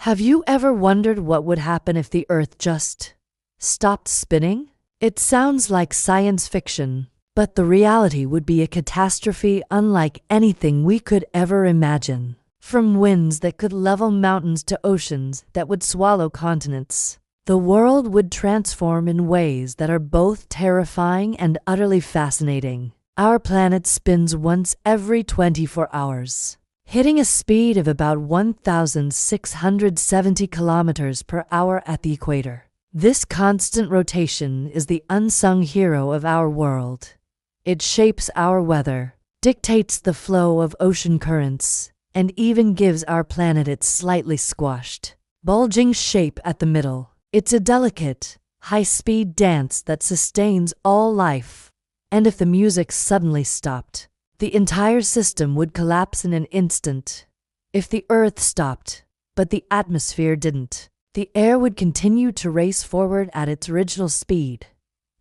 Have you ever wondered what would happen if the Earth just stopped spinning? It sounds like science fiction, but the reality would be a catastrophe unlike anything we could ever imagine. From winds that could level mountains to oceans that would swallow continents, the world would transform in ways that are both terrifying and utterly fascinating. Our planet spins once every 24 hours, hitting a speed of about 1,670 kilometers per hour at the equator. This constant rotation is the unsung hero of our world. It shapes our weather, dictates the flow of ocean currents, and even gives our planet its slightly squashed, bulging shape at the middle. It's a delicate, high-speed dance that sustains all life. And if the music suddenly stopped, the entire system would collapse in an instant. If the Earth stopped, but the atmosphere didn't, the air would continue to race forward at its original speed.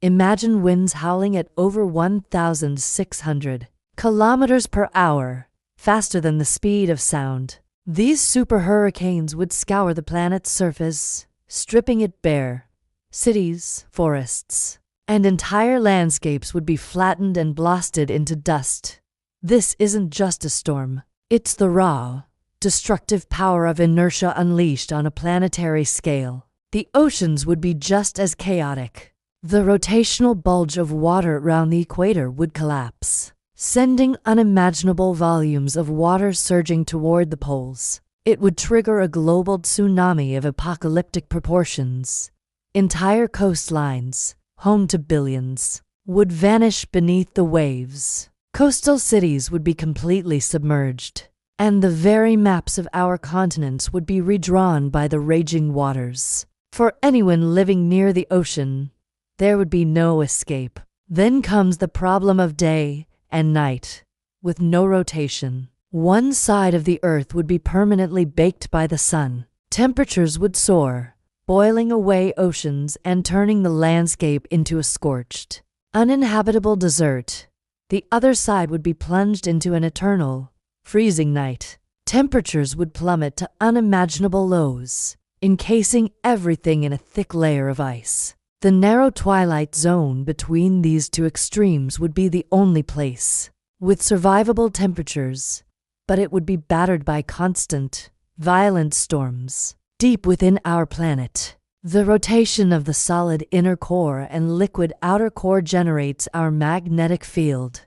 Imagine winds howling at over 1,600 kilometers per hour, faster than the speed of sound. These super hurricanes would scour the planet's surface, stripping it bare. Cities, forests, and entire landscapes would be flattened and blasted into dust. This isn't just a storm. It's the raw, destructive power of inertia unleashed on a planetary scale. The oceans would be just as chaotic. The rotational bulge of water around the equator would collapse, sending unimaginable volumes of water surging toward the poles. It would trigger a global tsunami of apocalyptic proportions. Entire coastlines, home to billions, would vanish beneath the waves. Coastal cities would be completely submerged, and the very maps of our continents would be redrawn by the raging waters. For anyone living near the ocean, there would be no escape. Then comes the problem of day and night, with no rotation. One side of the Earth would be permanently baked by the sun. Temperatures would soar, boiling away oceans and turning the landscape into a scorched, uninhabitable desert. The other side would be plunged into an eternal, freezing night. Temperatures would plummet to unimaginable lows, encasing everything in a thick layer of ice. The narrow twilight zone between these two extremes would be the only place with survivable temperatures, but it would be battered by constant, violent storms. Deep within our planet, the rotation of the solid inner core and liquid outer core generates our magnetic field.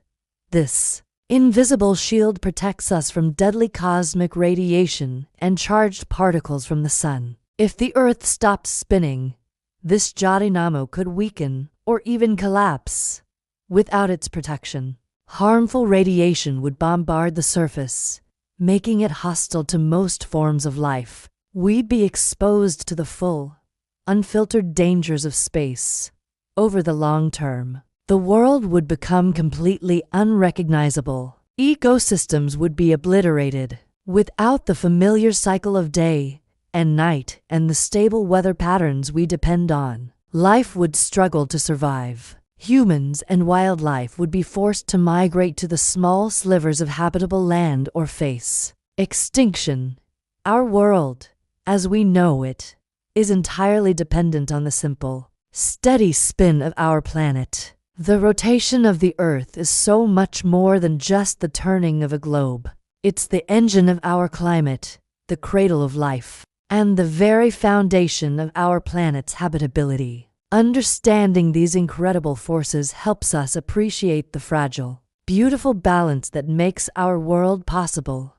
This invisible shield protects us from deadly cosmic radiation and charged particles from the sun. If the Earth stopped spinning, this dynamo could weaken or even collapse. Without its protection, harmful radiation would bombard the surface, making it hostile to most forms of life. We'd be exposed to the full, unfiltered dangers of space. Over the long term, the world would become completely unrecognizable. Ecosystems would be obliterated. Without the familiar cycle of day and night and the stable weather patterns we depend on, life would struggle to survive. Humans and wildlife would be forced to migrate to the small slivers of habitable land or face extinction. Our world, as we know it, is entirely dependent on the simple, steady spin of our planet. The rotation of the Earth is so much more than just the turning of a globe. It's the engine of our climate, the cradle of life, and the very foundation of our planet's habitability. Understanding these incredible forces helps us appreciate the fragile, beautiful balance that makes our world possible.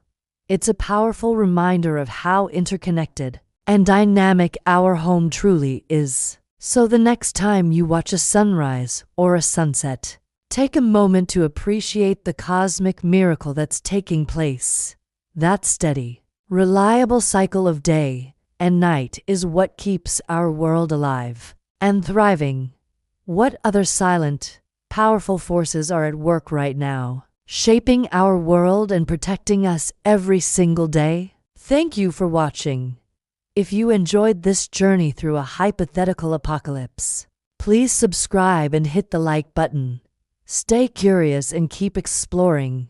It's a powerful reminder of how interconnected and dynamic our home truly is. So the next time you watch a sunrise or a sunset, take a moment to appreciate the cosmic miracle that's taking place. That steady, reliable cycle of day and night is what keeps our world alive and thriving. What other silent, powerful forces are at work right now, shaping our world and protecting us every single day? Thank you for watching. If you enjoyed this journey through a hypothetical apocalypse, please subscribe and hit the like button. Stay curious and keep exploring.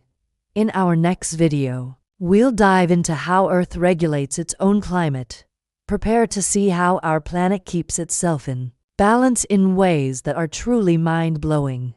In our next video, we'll dive into how Earth regulates its own climate, Prepare to see how our planet keeps itself in balance in ways that are truly mind-blowing.